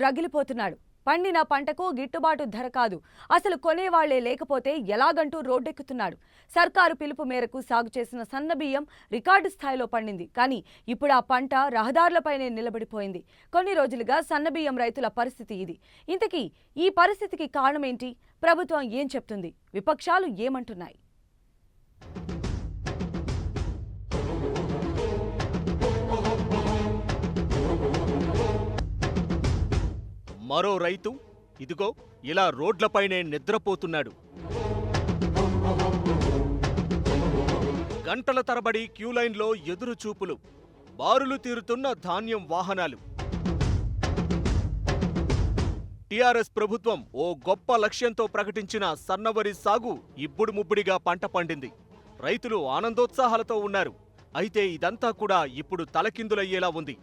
రగిలిపోతున్నాడు. పండిన పంటకు గిట్టుబాటు ధర కాదు, అసలు కొనేవాళ్లే లేకపోతే ఎలాగంటూ రోడ్డెక్కుతున్నాడు. సర్కారు పిలుపు మేరకు సాగు చేసిన సన్నబియ్యం రికార్డు స్థాయిలో పండింది. కానీ ఇప్పుడు ఆ పంట రహదారులపైనే నిలబడిపోయింది. కొన్ని రోజులుగా సన్నబియ్యం రైతుల పరిస్థితి ఇది. ఇంతకీ ఈ పరిస్థితికి కారణమేంటి? ప్రభుత్వం ఏం చెప్తుంది? విపక్షాలు ఏమంటున్నాయి? మరో రైతు ఇదిగో ఇలా రోడ్లపైనే నిద్రపోతున్నాడు. గంటల తరబడి క్యూలైన్లో ఎదురు చూపులు, బారులు తీరుతున్న ధాన్యం వాహనాలు. టీఆర్ఎస్ ప్రభుత్వం ఓ గొప్ప లక్ష్యంతో ప్రకటించిన సన్నవరి సాగు ఇబ్బుడు ముబ్బుడిగా పంట పండింది. రైతులు ఆనందోత్సాహాలతో ఉన్నారు. అయితే ఇదంతా కూడా ఇప్పుడు తలకిందులయ్యేలా ఉంది.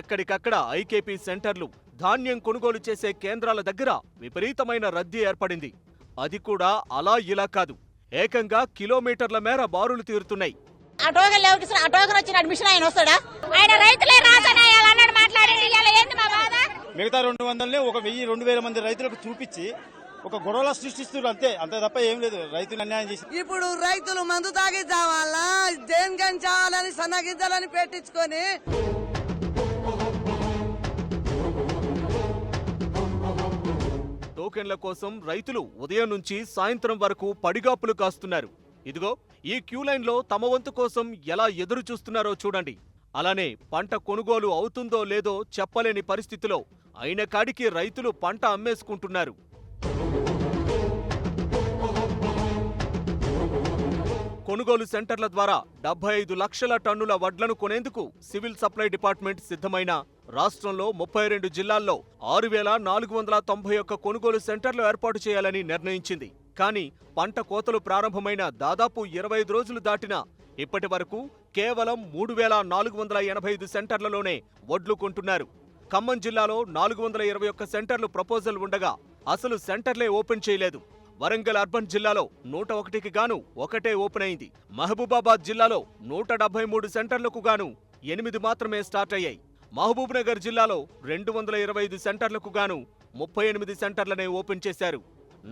ఎక్కడికక్కడ ఐకేపీ సెంటర్లు, ధాన్యం కొనుగోలు చేసే కేంద్రాల దగ్గర విపరీతమైన రద్దీ ఏర్పడింది. అది కూడా అలా ఇలా కాదు, ఏకంగా కిలోమీటర్ల మేర బారులు తీరుతున్నాయి. మిగతా 200నే ఒక 1000-2000 మంది రైతులకు చూపించి ఒక గొడవల సృష్టిస్తున్నారు, అంతే తప్ప ఏం లేదు. రైతులు అన్యాయం చేసి ఇప్పుడు రైతులు మందు తాగి చావాలా, దేనికని చావాలని సన్నగిద్దలని పెట్టించుకొని టోకెన్ల కోసం రైతులు ఉదయం నుంచి సాయంత్రం వరకు పడిగాపులు కాస్తున్నారు. ఇదిగో ఈ క్యూలైన్లో తమ వంతు కోసం ఎలా ఎదురు చూస్తున్నారో చూడండి. అలానే పంట కొనుగోలు అవుతుందో లేదో చెప్పలేని పరిస్థితిలో అయిన కాడికి రైతులు పంట అమ్మేసుకుంటున్నారు. కొనుగోలు సెంటర్ల ద్వారా 75 లక్షల టన్నుల వడ్లను కొనేందుకు సివిల్ సప్లై డిపార్ట్మెంట్ సిద్ధమైన రాష్ట్రంలో 32 జిల్లాల్లో 6491 కొనుగోలు సెంటర్లు ఏర్పాటు చేయాలని నిర్ణయించింది. కానీ పంట కోతలు ప్రారంభమైన దాదాపు 25 రోజులు దాటినా ఇప్పటి వరకు కేవలం 3485 సెంటర్లలోనే వడ్లు కొంటున్నారు. ఖమ్మం జిల్లాలో 421 సెంటర్లు ప్రపోజల్ ఉండగా అసలు సెంటర్లే ఓపెన్ చేయలేదు. వరంగల్ అర్బన్ జిల్లాలో 101కి గాను ఒకటే ఓపెన్ అయింది. మహబూబాబాద్ జిల్లాలో 173 సెంటర్లకు గాను 8 మాత్రమే స్టార్ట్ అయ్యాయి. మహబూబ్నగర్ జిల్లాలో 225 సెంటర్లకు గాను 38 సెంటర్లనే ఓపెన్ చేశారు.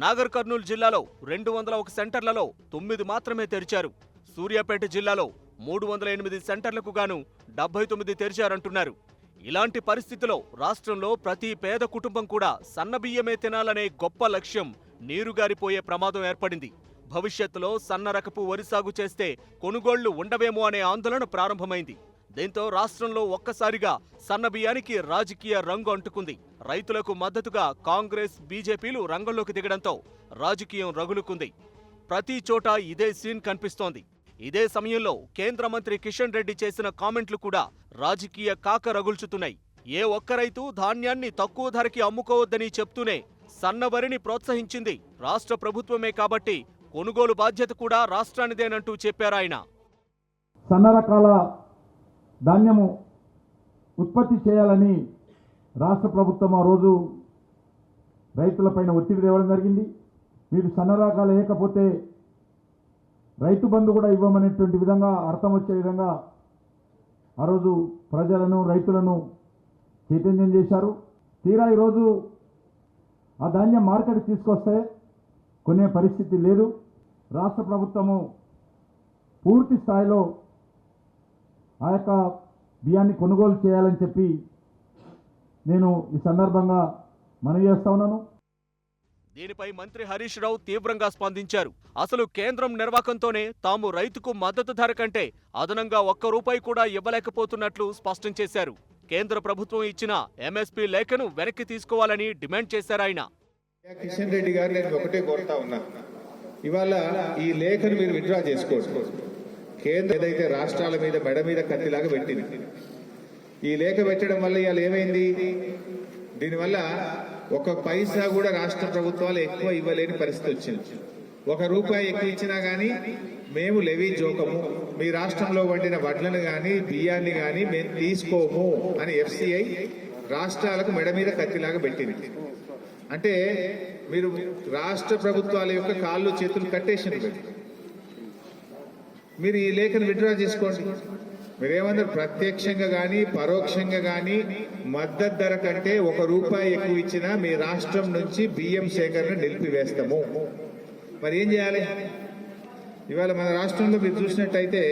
నాగర్ కర్నూలు జిల్లాలో 201 సెంటర్లలో 9 మాత్రమే తెరిచారు. సూర్యాపేట జిల్లాలో 308 సెంటర్లకు గాను 79 తెరిచారంటున్నారు. ఇలాంటి పరిస్థితిలో రాష్ట్రంలో ప్రతి పేద కుటుంబం కూడా సన్నబియ్యమే తినాలనే గొప్ప లక్ష్యం నీరుగారిపోయే ప్రమాదం ఏర్పడింది. భవిష్యత్తులో సన్న రకపు వరి సాగు చేస్తే కొనుగోళ్లు ఉండవేమో అనే ఆందోళన ప్రారంభమైంది. దీంతో రాష్ట్రంలో ఒక్కసారిగా సన్నబియ్యానికి రాజకీయ రంగు అంటుకుంది. రైతులకు మద్దతుగా కాంగ్రెస్, బీజేపీలు రంగంలోకి దిగడంతో రాజకీయం రగులుకుంది. ప్రతి చోట ఇదే సీన్ కనిపిస్తోంది. ఇదే సమయంలో కేంద్ర మంత్రి కిషన్ రెడ్డి చేసిన కామెంట్లు కూడా రాజకీయ కాక రగుల్చుతున్నాయి. ఏ ఒక్క రైతు ధాన్యాన్ని తక్కువ ధరకి అమ్ముకోవద్దని చెప్తూనే సన్నవరిని ప్రోత్సహించింది రాష్ట్ర ప్రభుత్వమే కాబట్టి కొనుగోలు బాధ్యత కూడా రాష్ట్రానిదేనంటూ చెప్పారాయన. సన్న రకాల ధాన్యము ఉత్పత్తి చేయాలని రాష్ట్ర ప్రభుత్వం ఆ రోజు రైతులపైన ఒత్తిడి తేవడం జరిగింది. మీరు సన్న రకాలు లేకపోతే రైతు బంధు కూడా ఇవ్వమనేటువంటి విధంగా అర్థం వచ్చే విధంగా ఆ రోజు ప్రజలను, రైతులను చైతన్యం చేశారు. తీరా ఈరోజు ఆ ధాన్యం మార్కెట్ తీసుకొస్తే కొనే పరిస్థితి లేదు. రాష్ట్ర ప్రభుత్వము పూర్తి స్థాయిలో ఆ యొక్క బియ్యాన్ని కొనుగోలు చేయాలని చెప్పి నేను ఈ సందర్భంగా మనవి చేస్తా ఉన్నాను. దీనిపై మంత్రి హరీష్ రావు తీవ్రంగా స్పందించారు. అసలు కేంద్రం నిర్వాకంతోనే తాము రైతుకు మద్దతు ధర కంటే అదనంగా ₹1 కూడా ఇవ్వలేకపోతున్నట్లు స్పష్టం చేశారు. కేంద్ర ప్రభుత్వం ఇచ్చిన ఎంఎస్పీ లేఖను వెనక్కి తీసుకోవాలని డిమాండ్ చేశారాయన. కిషన్ రెడ్డి గారు, నేను ఒకటే కోరుతా ఉన్నా, ఇవాళ ఈ లేఖను మీరు విత్డ్రా చేసుకోవచ్చు. కేంద్రం ఏదైతే రాష్ట్రాల మీద మెడ మీద కత్తిలాగా పెట్టింది, ఈ లేఖ పెట్టడం వల్ల ఇవాళ ఏమైంది? దీనివల్ల ₹1 కూడా రాష్ట్ర ప్రభుత్వాలు ఎక్కువ ఇవ్వలేని పరిస్థితి వచ్చింది. ₹1 ఎక్కువ ఇచ్చినా గానీ మేము లెవీ జోకము, మీ రాష్ట్రంలో వండిన వడ్లను గాని బియ్యాన్ని గాని మేము తీసుకోము అని FCI రాష్ట్రాలకు మెడ మీద కత్తిలాగా పెట్టింది. అంటే మీరు రాష్ట్ర ప్రభుత్వాల యొక్క కాళ్ళు చేతులు కట్టేసింది. మీరు ఈ లేఖను విత్డ్రా చేసుకోండి. మీరేమందరూ ప్రత్యక్షంగా కానీ పరోక్షంగా కానీ మద్దతు ధర కంటే ₹1 ఎక్కువ ఇచ్చినా మీ రాష్ట్రం నుంచి బియ్యం సేకరణ నిలిపివేస్తాము. మరి ఏం చేయాలి? ఇవాళ మన రాష్ట్రంలో మీరు చూసినట్టయితే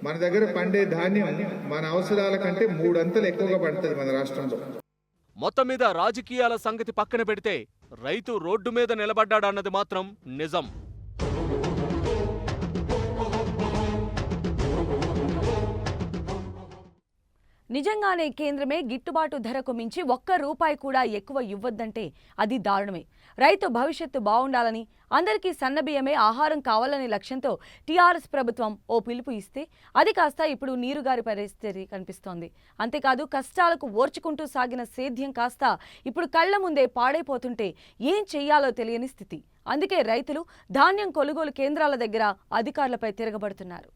మన దగ్గర పండే ధాన్యం మన అవసరాల కంటే 3 అంతలు ఎక్కువగా పండుతుంది మన రాష్ట్రంలో. మొత్తం మీద రాజకీయాల సంగతి పక్కన పెడితే రైతు రోడ్డు మీద నిలబడ్డాడన్నది మాత్రం నిజం. నిజంగానే కేంద్రమే గిట్టుబాటు ధరకు మించి ₹1 కూడా ఎక్కువ ఇవ్వొద్దంటే అది దారుణమే. రైతు భవిష్యత్తు బాగుండాలని, అందరికీ సన్నబియ్యమే ఆహారం కావాలనే లక్ష్యంతో టీఆర్ఎస్ ప్రభుత్వం ఓ పిలుపు ఇస్తే అది కాస్త ఇప్పుడు నీరుగారి పరిస్థితి కనిపిస్తోంది. అంతేకాదు కష్టాలకు ఓర్చుకుంటూ సాగిన సేద్యం కాస్త ఇప్పుడు కళ్ల ముందే పాడైపోతుంటే ఏం చెయ్యాలో తెలియని స్థితి. అందుకే రైతులు ధాన్యం కొనుగోలు కేంద్రాల దగ్గర అధికారులపై తిరగబడుతున్నారు.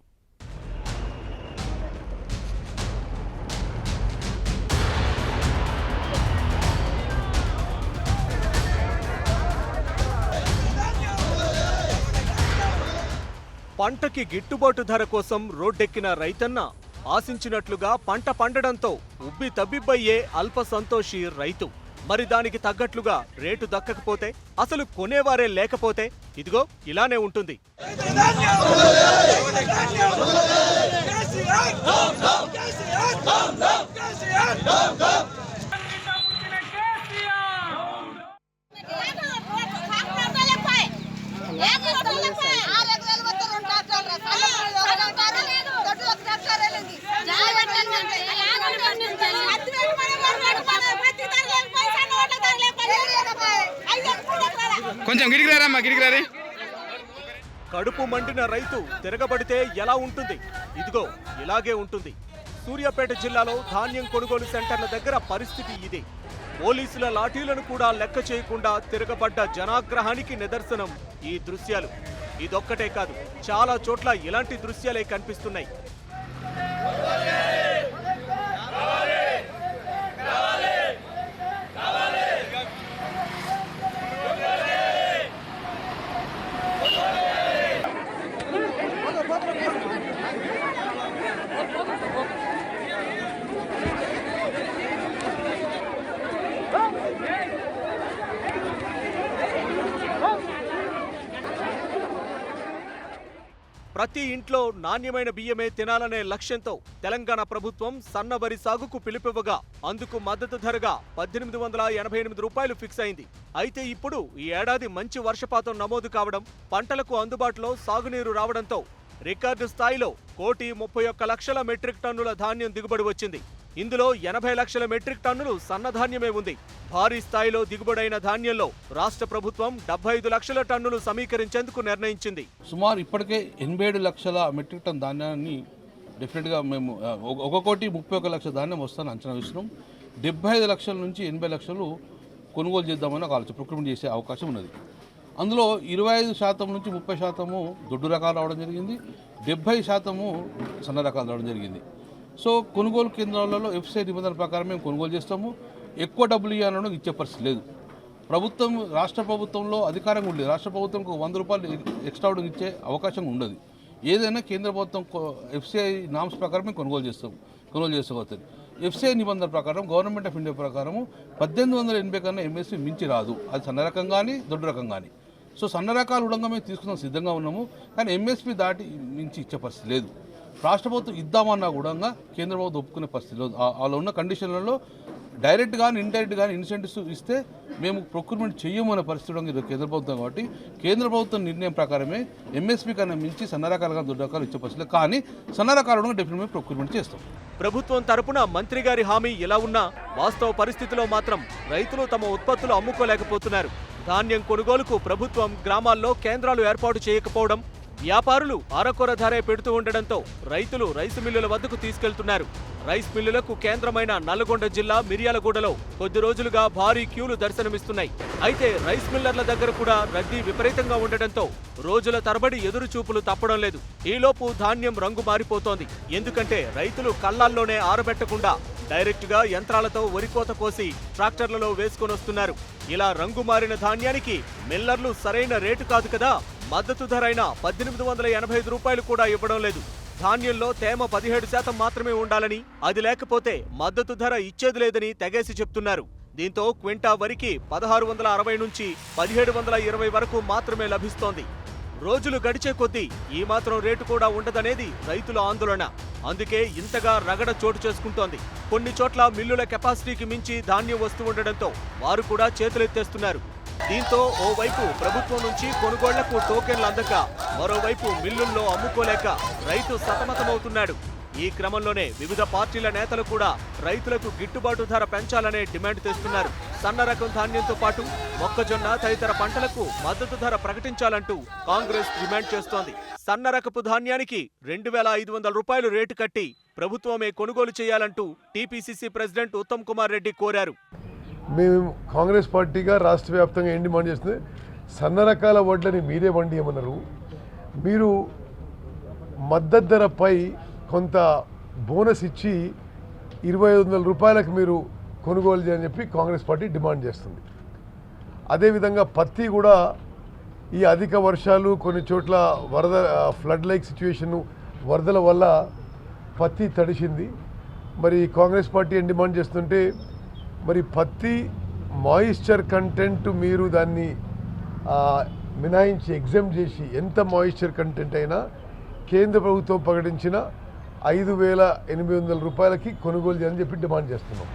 పంటకి గిట్టుబాటు ధర కోసం రోడ్డెక్కిన రైతన్న ఆశించినట్లుగా పంట పండడంతో ఉబ్బి తబ్బిబ్బయ్యే అల్ప సంతోషి రైతు. మరి దానికి తగ్గట్లుగా రేటు దక్కకపోతే, అసలు కొనేవారే లేకపోతే ఇదిగో ఇలానే ఉంటుంది. కొంచెం గిరిగిరారమ్మా, గిరిగిరారే. కడుపు మండిన రైతు తిరగబడితే ఎలా ఉంటుంది? ఇదిగో ఇలాగే ఉంటుంది. సూర్యాపేట జిల్లాలో ధాన్యం కొనుగోలు సెంటర్ల దగ్గర పరిస్థితి ఇదే. పోలీసుల లాఠీలను కూడా లెక్క చేయకుండా తిరగబడ్డ జనాగ్రహానికి నిదర్శనం ఈ దృశ్యాలు. ఇదొక్కటే కాదు, చాలా చోట్ల ఇలాంటి దృశ్యాలే కనిపిస్తున్నాయి. ప్రతి ఇంట్లో నాణ్యమైన బియ్యమే తినాలనే లక్ష్యంతో తెలంగాణ ప్రభుత్వం సన్నవరి సాగుకు పిలుపివ్వగా అందుకు మద్దతు ధరగా ₹1888 ఫిక్స్ అయింది. అయితే ఇప్పుడు ఈ ఏడాది మంచి వర్షపాతం నమోదు కావడం, పంటలకు అందుబాటులో సాగునీరు రావడంతో రికార్డు స్థాయిలో 1,31,00,000 మెట్రిక్ టన్నుల ధాన్యం దిగుబడి వచ్చింది. ఇందులో 80 లక్షల మెట్రిక్ టన్నులు సన్నధాన్యమే ఉంది. భారీ స్థాయిలో దిగుబడైన ధాన్యంలో రాష్ట్ర ప్రభుత్వం 75 లక్షల టన్నులు సమీకరించేందుకు నిర్ణయించింది. సుమారు ఇప్పటికే 87 లక్షల మెట్రిక్ టన్ ధాన్యాన్ని డెఫినెట్గా మేము 1,31,00,000 ధాన్యం వస్తాను అంచనా వేస్తున్నాం. 75 లక్షల నుంచి 80 లక్షలు కొనుగోలు చేద్దామని ఒక ఆలోచన, ప్రొక్యూర్మెంట్ చేసే అవకాశం ఉన్నది. అందులో 25% నుంచి 30% దొడ్డు రకాలు రావడం జరిగింది, 70% సన్న రకాలు రావడం జరిగింది. సో కొనుగోలు కేంద్రాలలో ఎఫ్సిఐ నిబంధనల ప్రకారం మేము కొనుగోలు చేస్తాము. ఎక్కువ డబ్బులు ఇవ్వాలని ఇచ్చే పరిస్థితి లేదు. ప్రభుత్వం, రాష్ట్ర ప్రభుత్వంలో అధికారంగా ఉండేది. రాష్ట్ర ప్రభుత్వంకు ₹100 ఎక్స్ట్రా ఇచ్చే అవకాశం ఉండదు. ఏదైనా కేంద్ర ప్రభుత్వం ఎఫ్సిఐ నామ్స్ ప్రకారం మేము కొనుగోలు చేసుకోవచ్చు. ఎఫ్సిఐ నిబంధనల ప్రకారం, గవర్నమెంట్ ఆఫ్ ఇండియా ప్రకారం 1880 కన్నా ఎంఎస్పీ మించి రాదు. అది సన్న రకం కానీ దొడ్డు రకం కానీ. సో సన్న రకాలు ఉడంగా మేము తీసుకున్నాం, సిద్ధంగా ఉన్నాము. కానీ ఎంఎస్పీ దాటి మించి ఇచ్చే పరిస్థితి లేదు. రాష్ట్ర ప్రభుత్వం ఇద్దామన్నా కూడా కేంద్ర ప్రభుత్వం ఒప్పుకునే పరిస్థితి లేదు. అలా ఉన్న కండిషన్లలో డైరెక్ట్ కానీ ఇండైరెక్ట్ కానీ ఇన్సెంటివ్స్ ఇస్తే మేము ప్రొక్యూర్మెంట్ చెయ్యమనే పరిస్థితి కేంద్ర ప్రభుత్వం. కాబట్టి కేంద్ర ప్రభుత్వం నిర్ణయం ప్రకారమే ఎంఎస్పీ కన్నా మించి సన్న రకాలు కానీ దొడ్డు రకాలు ఇచ్చే పరిస్థితి. కానీ సన్న రకాలు డెఫినెట్గా ప్రొక్యూర్మెంట్ చేస్తాం. ప్రభుత్వం తరపున మంత్రి గారి హామీ ఇలా ఉన్నా వాస్తవ పరిస్థితిలో మాత్రం రైతులు తమ ఉత్పత్తులు అమ్ముకోలేకపోతున్నారు. ధాన్యం కొనుగోలుకు ప్రభుత్వం గ్రామాల్లో కేంద్రాలు ఏర్పాటు చేయకపోవడం, వ్యాపారులు అరకొర ధరే పెడుతూ ఉండడంతో రైతులు రైసు మిల్లుల వద్దకు తీసుకెళ్తున్నారు. రైస్ మిల్లులకు కేంద్రమైన నల్గొండ జిల్లా మిర్యాలగూడలో కొద్ది రోజులుగా భారీ క్యూలు దర్శనమిస్తున్నాయి. అయితే రైస్ మిల్లర్ల దగ్గర కూడా రద్దీ విపరీతంగా ఉండడంతో రోజుల తరబడి ఎదురు చూపులు తప్పడం లేదు. ఈలోపు ధాన్యం రంగు మారిపోతోంది. ఎందుకంటే రైతులు కళ్ళాల్లోనే ఆరబెట్టకుండా డైరెక్టుగా యంత్రాలతో వరికోత కోసి ట్రాక్టర్లలో వేసుకొనొస్తున్నారు. ఇలా రంగు మారిన ధాన్యానికి మిల్లర్లు సరైన రేటు కాదు కదా, మద్దతు ధర అయిన ₹1885 కూడా ఇవ్వడం లేదు. ధాన్యంలో తేమ 17% మాత్రమే ఉండాలని, అది లేకపోతే మద్దతు ధర ఇచ్చేది లేదని తెగేసి చెప్తున్నారు. దీంతో క్వింటా వరికి 1660 నుంచి 1720 వరకు మాత్రమే లభిస్తోంది. రోజులు గడిచే కొద్దీ ఈ మాత్రం రేటు కూడా ఉండదనేది రైతుల ఆందోళన. అందుకే ఇంతగా రగడ చోటు చేసుకుంటోంది. కొన్ని చోట్ల మిల్లుల కెపాసిటీకి మించి ధాన్యం వస్తూ ఉండడంతో వారు కూడా చేతులెత్తేస్తున్నారు. దీంతో ఓవైపు ప్రభుత్వం నుంచి కొనుగోళ్లకు టోకెన్లు అందక, మరోవైపు మిల్లుల్లో అమ్ముకోలేక రైతు సతమతమవుతున్నాడు. ఈ క్రమంలోనే వివిధ పార్టీల నేతలు కూడా రైతులకు గిట్టుబాటు ధర పెంచాలనే డిమాండ్ తెస్తున్నారు. సన్న రకం ధాన్యంతో పాటు మొక్కజొన్న తదితర పంటలకు మద్దతు ధర ప్రకటించాలంటూ కాంగ్రెస్ డిమాండ్ చేస్తోంది. సన్న రకపు ధాన్యానికి 2500 రూపాయలు రేటు కట్టి ప్రభుత్వమే కొనుగోలు చేయాలంటూ టీపీసీసీ ప్రెసిడెంట్ ఉత్తమ్ కుమార్ రెడ్డి కోరారు. మేము కాంగ్రెస్ పార్టీగా రాష్ట్ర వ్యాప్తంగా ఏం డిమాండ్ చేస్తుంది, సన్న రకాల వడ్లని మీరే వండియమన్నారు. మీరు మద్దతు ధరపై కొంత బోనస్ ఇచ్చి 2500 రూపాయలకు మీరు కొనుగోలు చేయని చెప్పి కాంగ్రెస్ పార్టీ డిమాండ్ చేస్తుంది. అదేవిధంగా పత్తి కూడా ఈ అధిక వర్షాలు, కొన్ని చోట్ల వరద, ఫ్లడ్ లైక్ సిచ్యువేషన్, వరదల వల్ల పత్తి తడిసింది. మరి కాంగ్రెస్ పార్టీ ఏం డిమాండ్ చేస్తుంటే, మరి పత్తి మాయిశ్చర్ కంటెంట్ మీరు దాన్ని మినాయించి ఎగ్జామ్ చేసి ఎంత మాయిశ్చర్ కంటెంట్ అయినా కేంద్ర ప్రభుత్వం ప్రకటించిన 5800 రూపాయలకి కొనుగోలు చేయాలని చెప్పి డిమాండ్ చేస్తున్నాం.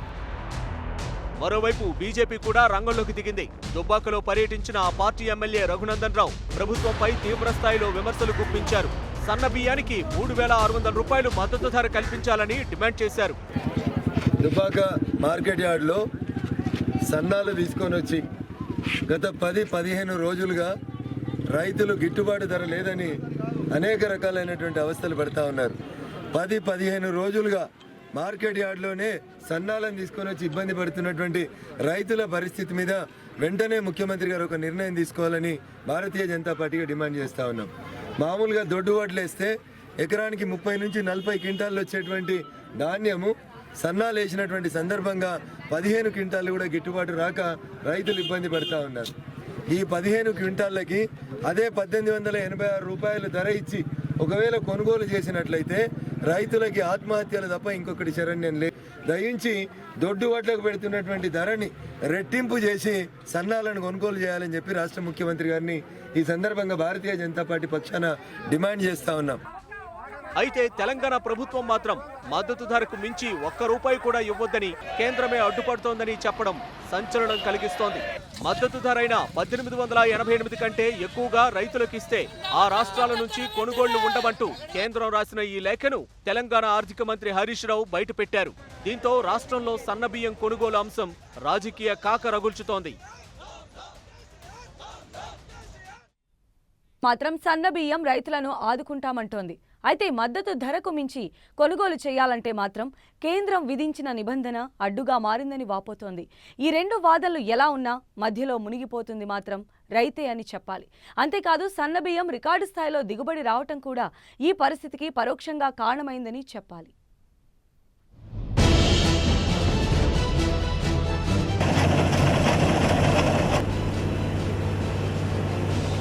మరోవైపు బీజేపీ కూడా రంగంలోకి దిగింది. దుబ్బాకలో పర్యటించిన ఆ పార్టీ ఎమ్మెల్యే రఘునందన్ రావు ప్రభుత్వంపై తీవ్రస్థాయిలో విమర్శలు గుప్పించారు. సన్న బియ్యానికి 3600 రూపాయలు మద్దతు ధర కల్పించాలని డిమాండ్ చేశారు. దుబ్బాక మార్కెట్ యార్డ్లో సన్నాలు తీసుకొని వచ్చి గత 10-15 రోజులుగా రైతులు గిట్టుబాటు ధర లేదని అనేక రకాలైనటువంటి అవస్థలు పడతా ఉన్నారు. 10-15 రోజులుగా మార్కెట్ యార్డ్లోనే సన్నాలను తీసుకొని వచ్చి ఇబ్బంది పడుతున్నటువంటి రైతుల పరిస్థితి మీద వెంటనే ముఖ్యమంత్రి గారు ఒక నిర్ణయం తీసుకోవాలని భారతీయ జనతా పార్టీగా డిమాండ్ చేస్తూ ఉన్నాం. మామూలుగా దొడ్డు వడ్లు వేస్తే ఎకరానికి 30 నుంచి 40 క్వింటాళ్ళు వచ్చేటువంటి ధాన్యము సన్నాలు వేసినటువంటి సందర్భంగా 15 క్వింటాళ్ళు కూడా గిట్టుబాటు రాక రైతులు ఇబ్బంది పడుతూ ఉన్నారు. ఈ 15 క్వింటాళ్ళకి అదే 1886 రూపాయలు ధర ఇచ్చి ఒకవేళ కొనుగోలు చేసినట్లయితే రైతులకి ఆత్మహత్యలు తప్ప ఇంకొకటి శరణ్యం లేదు. దయించి దొడ్డు వడ్లకు పెడుతున్నటువంటి ధరని రెట్టింపు చేసి సన్నాలను కొనుగోలు చేయాలని చెప్పి రాష్ట్ర ముఖ్యమంత్రి గారిని ఈ సందర్భంగా భారతీయ జనతా పార్టీ పక్షాన డిమాండ్ చేస్తా ఉన్నాం. అయితే తెలంగాణ ప్రభుత్వం మాత్రం మద్దతు ధరకు మించి 1 రూపాయి కూడా ఇవ్వొద్దని, కేంద్రమే అడ్డుపడుతోందని చెప్పడం సంచలనం కలిగిస్తోంది. మద్దతు ధర అయిన 1888 కంటే ఎక్కువగా రైతులకిస్తే ఆ రాష్ట్రాల నుంచి కొనుగోళ్లు ఉండమంటూ కేంద్రం రాసిన ఈ లేఖను తెలంగాణ ఆర్థిక మంత్రి హరీష్ రావు బయటపెట్టారు. దీంతో రాష్ట్రంలో సన్నబియ్యం కొనుగోలు అంశం రాజకీయ కాక రగుల్చుతోంది. మాత్రం సన్న బియ్యం రైతులను ఆదుకుంటామంటోంది. అయితే మద్దతు ధరకు మించి కొనుగోలు చేయాలంటే మాత్రం కేంద్రం విధించిన నిబంధన అడ్డుగా మారిందని వాపోతోంది. ఈ రెండు వాదనలు ఎలా ఉన్నా మధ్యలో మునిగిపోతుంది మాత్రం రైతే అని చెప్పాలి. అంతేకాదు సన్నబియ్యం రికార్డు స్థాయిలో దిగుబడి రావటం కూడా ఈ పరిస్థితికి పరోక్షంగా కారణమైందని చెప్పాలి.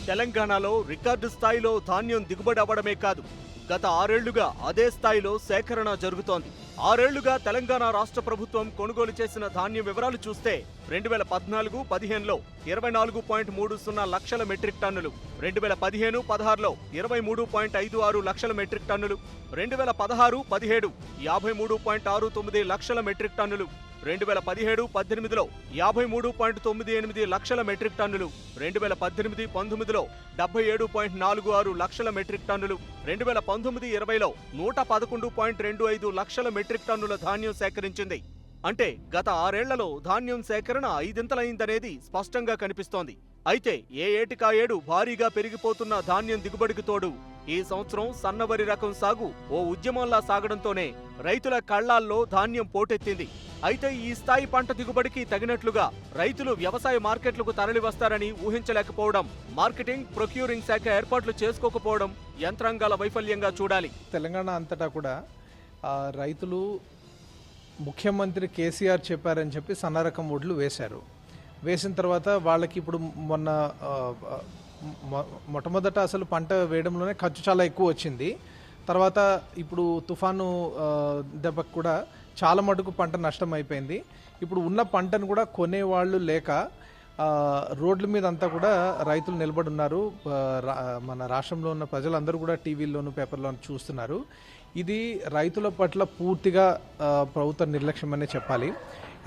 తెలంగాణలో రికార్డు స్థాయిలో ధాన్యం దిగుబడి అవ్వడమే కాదు, గత 6 ఏళ్లుగా అదే స్థాయిలో సేకరణ జరుగుతోంది. 6 ఏళ్లుగా తెలంగాణ రాష్ట్ర ప్రభుత్వం కొనుగోలు చేసిన ధాన్యం వివరాలు చూస్తే 2014-15లో 24.30 లక్షల మెట్రిక్ టన్నులు, 2015-16లో 23.56 లక్షల మెట్రిక్ టన్నులు, 2016-17 53.69 లక్షల మెట్రిక్ టన్నులు, 2017-18లో 53.98 లక్షల మెట్రిక్ టన్నులు, 2018-19లో 77.46 లక్షల మెట్రిక్ టన్నులు, 2019-20లో 111.25 లక్షల మెట్రిక్ టన్నుల ధాన్యం సేకరించింది. అంటే గత 6 ఏళ్లలో ధాన్యం సేకరణ 5 స్పష్టంగా కనిపిస్తోంది. అయితే ఏ ఏటికా ఏడు భారీగా పెరిగిపోతున్న ధాన్యం దిగుబడికి తోడు ఈ సంవత్సరం సన్నవరి రకం సాగు ఓ ఉద్యమంలా సాగడంతోనే రైతుల కళ్లాల్లో ధాన్యం పోటెత్తింది. అయితే ఈ స్థాయి పంట దిగుబడికి తగినట్లుగా రైతులు వ్యవసాయ మార్కెట్లకు తరలివస్తారని ఊహించలేకపోవడం, మార్కెటింగ్ ప్రొక్యూరింగ్ శాఖ ఏర్పాట్లు చేసుకోకపోవడం యంత్రాంగాల వైఫల్యంగా చూడాలి. తెలంగాణ అంతటా కూడా రైతులు ముఖ్యమంత్రి కేసీఆర్ చెప్పారని చెప్పి సన్న రకం వడ్లు వేశారు. వేసిన తర్వాత వాళ్ళకి ఇప్పుడు మొట్టమొదట అసలు పంట వేయడంలోనే ఖర్చు చాలా ఎక్కువ వచ్చింది. తర్వాత ఇప్పుడు తుఫాను దెబ్బకు కూడా చాలా మటుకు పంట నష్టం అయిపోయింది. ఇప్పుడు ఉన్న పంటను కూడా కొనేవాళ్ళు లేక రోడ్ల మీద అంతా కూడా రైతులు నిలబడి ఉన్నారు. మన రాష్ట్రంలో ఉన్న ప్రజలందరూ కూడా టీవీల్లోనూ పేపర్లోనూ చూస్తున్నారు. ఇది రైతుల పట్ల పూర్తిగా ప్రభుత్వ నిర్లక్ష్యం అనే చెప్పాలి.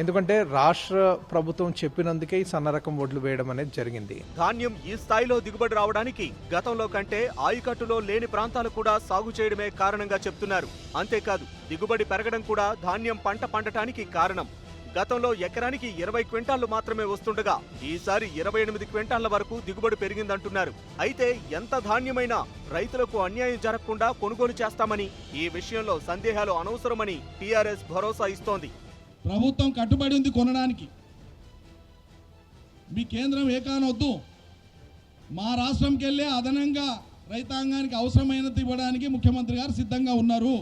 ఎందుకంటే రాష్ట్ర ప్రభుత్వం చెప్పినందుకే ఈ సన్న రకం వడ్లు వేయడం అనేది జరిగింది. ధాన్యం ఈ స్థాయిలో దిగుబడి రావడానికి గతంలో కంటే ఆయకట్టులో లేని ప్రాంతాలు కూడా సాగు చేయడమే కారణంగా చెప్తున్నారు. అంతేకాదు దిగుబడి పెరగడం కూడా ధాన్యం పంట పండటానికి కారణం. గతంలో ఎకరానికి 20 క్వింటాళ్లు మాత్రమే వస్తుండగా ఈసారి 28 క్వింటాళ్ల వరకు దిగుబడి పెరిగిందంటున్నారు. అయితే ఎంత ధాన్యమైనా రైతులకు అన్యాయం జరగకుండా కొనుగోలు చేస్తామని, ఈ విషయంలో సందేహాలు అనవసరమని టీఆర్ఎస్ భరోసా ఇస్తోంది. ప్రభుత్వం కట్టుబడి ఉంది కొనడానికి. మీ కేంద్రం ఏకానొద్దు, మా రాష్ట్రంకి వెళ్ళే అదనంగా రైతాంగానికి అవసరమైనది ఇవ్వడానికి ముఖ్యమంత్రి గారు సిద్ధంగా ఉన్నారు.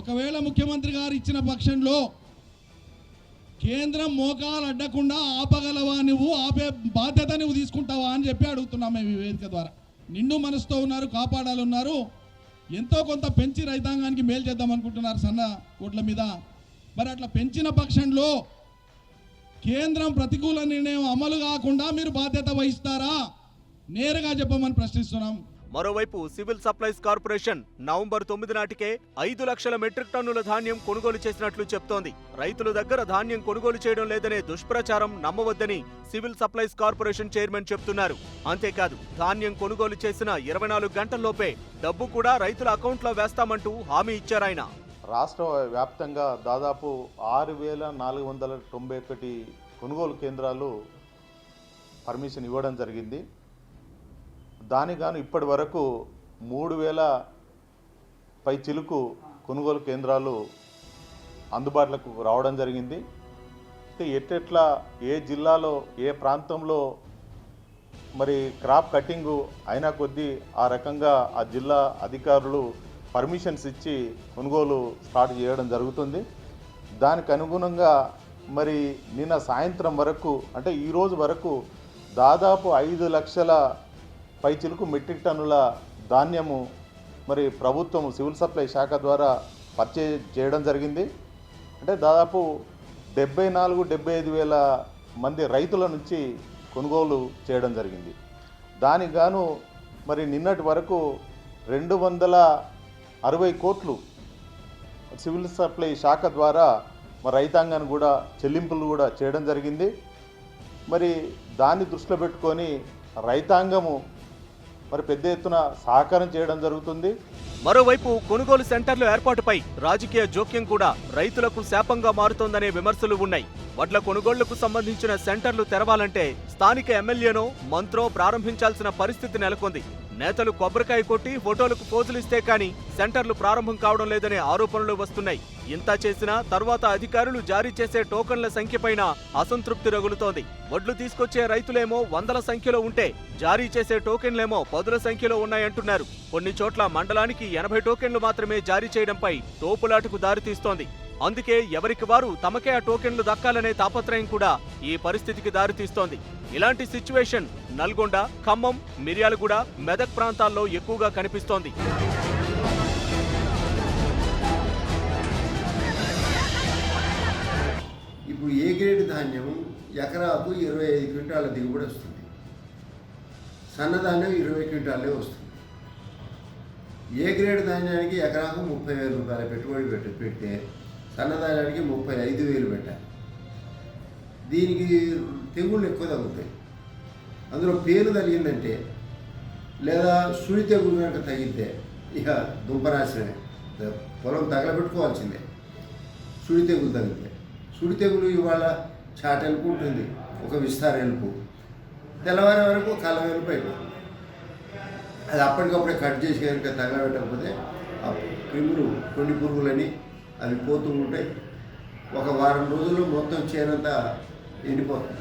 ఒకవేళ ముఖ్యమంత్రి గారు ఇచ్చిన పక్షంలో కేంద్రం మోకాలు అడ్డకుండా ఆపగలవా, నువ్వు ఆపే బాధ్యత నువ్వు తీసుకుంటావా అని చెప్పి అడుగుతున్నాం మేము ఈ వేదిక ద్వారా. నిండు మనసుతో ఉన్నారు, కాపాడాలన్నారు, ఎంతో కొంత పెంచి రైతాంగానికి మేలు చేద్దాం అనుకుంటున్నారు సన్న ఓట్ల మీద. మరి అట్లా పెంచిన పక్షంలో కేంద్రం ప్రతికూల నిర్ణయం అమలు కాకుండా మీరు బాధ్యత వహిస్తారా? నేరుగా చెప్పమని ప్రశ్నిస్తున్నాం. మరోవైపు సివిల్ సప్లైస్ కార్పొరేషన్ నవంబర్ 9 నాటికే 5 లక్షల మెట్రిక్ టన్నుల ధాన్యం కొనుగోలు చేసినట్లు చెప్తోంది. రైతుల దగ్గర ధాన్యం కొనుగోలు చేయడం లేదనే దుష్ప్రచారం నమ్మవద్దని సివిల్ సప్లైస్ కార్పొరేషన్ చైర్మన్ చెప్తున్నారు. అంతేకాదు ధాన్యం కొనుగోలు చేసిన 24 గంటల్లోపే డబ్బు కూడా రైతుల అకౌంట్లో వేస్తామంటూ హామీ ఇచ్చారాయన. రాష్ట్ర వ్యాప్తంగా దాదాపు 6,491 కొనుగోలు కేంద్రాలు పర్మిషన్ ఇవ్వడం జరిగింది. దానిగాను ఇప్పటి వరకు 3,000 పై చిలుకు కొనుగోలు కేంద్రాలు అందుబాటులోకి రావడం జరిగింది. ఎట్లా ఏ జిల్లాలో ఏ ప్రాంతంలో మరి క్రాప్ కటింగు అయినా కొద్దీ ఆ రకంగా ఆ జిల్లా అధికారులు పర్మిషన్స్ ఇచ్చి కొనుగోలు స్టార్ట్ చేయడం జరుగుతుంది. దానికి అనుగుణంగా మరి నిన్న సాయంత్రం వరకు అంటే ఈరోజు వరకు దాదాపు 5 లక్షల పైచిలుకు మెట్రిక్ టన్నుల ధాన్యము మరి ప్రభుత్వం సివిల్ సప్లై శాఖ ద్వారా పర్చేజ్ చేయడం జరిగింది. అంటే దాదాపు 74-75 వేల మంది రైతుల నుంచి కొనుగోలు చేయడం జరిగింది. దానికి గాను మరి నిన్నటి వరకు 260 కోట్లు సివిల్ సప్లై శాఖ ద్వారా మరి రైతాంగాన్ని కూడా చెల్లింపులు కూడా చేయడం జరిగింది. మరి దాన్ని దృష్టిలో పెట్టుకొని రైతాంగము మరి పెద్ద ఎత్తున సహకారం చేయడం జరుగుతుంది. మరోవైపు కొనుగోలు సెంటర్ల ఏర్పాటుపై రాజకీయ జోక్యం కూడా రైతులకు శాపంగా మారుతోందనే విమర్శలు ఉన్నాయి. వడ్ల కొనుగోళ్లకు సంబంధించిన సెంటర్లు తెరవాలంటే స్థానిక ఎమ్మెల్యేనో మంత్రో ప్రారంభించాల్సిన పరిస్థితి నెలకొంది. నేతలు కొబ్బరికాయ కొట్టి ఫోటోలకు పోజులిస్తే కానీ సెంటర్లు ప్రారంభం కావడం లేదనే ఆరోపణలు వస్తున్నాయి. ఇంత చేసినా తర్వాత అధికారులు జారీ చేసే టోకన్ల సంఖ్యపైన అసంతృప్తి రగులుతోంది. వడ్లు తీసుకొచ్చే రైతులేమో 100ల సంఖ్యలో ఉంటే జారీ చేసే టోకెన్లేమో 10ల సంఖ్యలో ఉన్నాయంటున్నారు. కొన్ని చోట్ల మండలానికి 80 టోకెన్లు మాత్రమే జారీ చేయడంపై తోపులాటకు దారితీస్తోంది. అందుకే ఎవరికి వారు తమకే ఆ టోకెన్లు దక్కాలనే తాపత్రయం కూడా ఈ పరిస్థితికి దారితీస్తోంది. ఇలాంటి సిచ్యువేషన్ నల్గొండ, ఖమ్మం, మిర్యాలగూడ, మెదక్ ప్రాంతాల్లో ఎక్కువగా కనిపిస్తోంది. ఇప్పుడు ఏ గ్రేడ్ ధాన్యం ఎకరాకు 25 క్వింటాల దిగుబడి వస్తుంది. సన్నధాన్యం 20 క్వింటాలే వస్తుంది. ఏ గ్రేడ్ ధాన్యానికి ఎకరాకు 30,000 రూపాయల పెట్టుబడి పెడితే సన్నధాన్యానికి 35,000 పెట్టాలి. దీనికి తెగుళ్ళు ఎక్కువ తగ్గుతాయి. అందులో పేరు తగిలిందంటే లేదా సుడి తెగులు కనుక తగిలితే ఇక దుంపనాశనమే, పొలం తగలబెట్టుకోవాల్సిందే. సుడి తెగులు తగిలితే సుడి తెగులు ఇవాళ చాటెలుపు ఉంటుంది, ఒక విస్తారెలుపు, తెల్లవారి వరకు కలవెలుపు అయిపోతుంది. అది అప్పటికప్పుడే కట్ చేసి కనుక తగలబెట్టకపోతే ఆ క్రిములు కొన్ని పురుగులని అవి పోతూ ఉంటాయి. ఒక వారం రోజుల్లో మొత్తం చేనంతా ఎండిపోతుంది.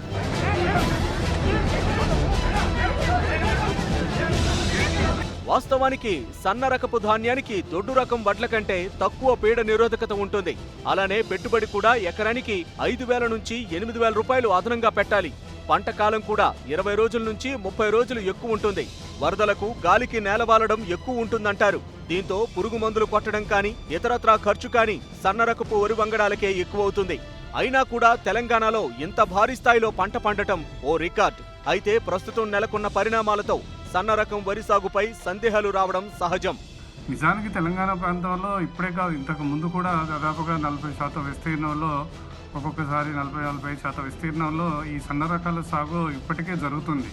వాస్తవానికి సన్న రకపు ధాన్యానికి దొడ్డు రకం వడ్ల కంటే తక్కువ పీడ నిరోధకత ఉంటుంది. అలానే పెట్టుబడి కూడా ఎకరానికి 5,000 నుంచి 8,000 రూపాయలు అదనంగా పెట్టాలి. పంట కాలం కూడా 20 రోజుల నుంచి 30 రోజులు ఎక్కువ ఉంటుంది. వరదలకు, గాలికి నేలవాలడం ఎక్కువ ఉంటుందంటారు. దీంతో పురుగు మందులు కొట్టడం కానీ ఇతరత్రా ఖర్చు కానీ సన్నరకపు వరి వంగడాలకే ఎక్కువవుతుంది. అయినా కూడా తెలంగాణలో ఇంత భారీ స్థాయిలో పంట పండటం ఓ రికార్డ్. అయితే ప్రస్తుతం నెలకొన్న పరిణామాలతో సన్నరకం వరి సాగుపై సందేహాలు రావడం సహజం. నిజానికి తెలంగాణ ప్రాంతంలో ఇప్పుడే కాదు, ఇంతకు ముందు కూడా దాదాపుగా 40% విస్తీర్ణంలో, ఒక్కొక్కసారి 40-45% విస్తీర్ణంలో ఈ సన్న రకాల సాగు ఇప్పటికే జరుగుతుంది.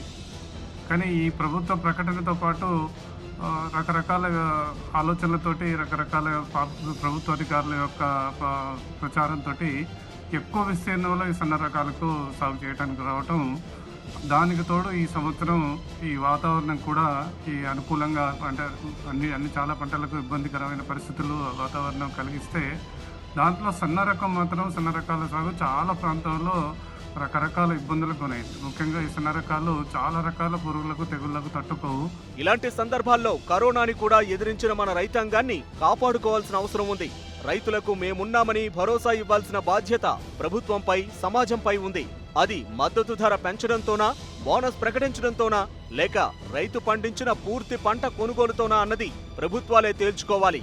కానీ ఈ ప్రభుత్వ ప్రకటనతో పాటు రకరకాల ఆలోచనలతోటి, రకరకాల ప్రభుత్వ అధికారుల యొక్క ప్రచారంతో ఎక్కువ విస్తీర్ణంలో ఈ సన్న రకాలకు సాగు చేయడానికి రావటం, దానికి తోడు ఈ సంవత్సరం ఈ వాతావరణం కూడా ఈ అనుకూలంగా, అంటే అన్ని చాలా పంటలకు ఇబ్బందికరమైన పరిస్థితులు వాతావరణం కలిగిస్తే దాంట్లో సన్న రకాల సాగు చాలా ప్రాంతాల్లో రకరకాల ఇబ్బందులకు గురైంది. ముఖ్యంగా ఈ సన్న రకాలు చాలా రకాల పురుగులకు, తెగుళ్లకు తట్టుకోవు. ఇలాంటి సందర్భాల్లో కరోనాని కూడా ఎదిరించిన మన రైతాంగాన్ని కాపాడుకోవాల్సిన అవసరం ఉంది. రైతులకు మేమున్నామని భరోసా ఇవ్వాల్సిన బాధ్యత ప్రభుత్వంపై, సమాజంపై ఉంది. అది మద్దతు ధర పెంచడంతోనా, బోనస్ ప్రకటించడంతోనా, లేక రైతు పండించిన పూర్తి పంట కొనుగోలుతోనా అన్నది ప్రభుత్వాలే తేల్చుకోవాలి.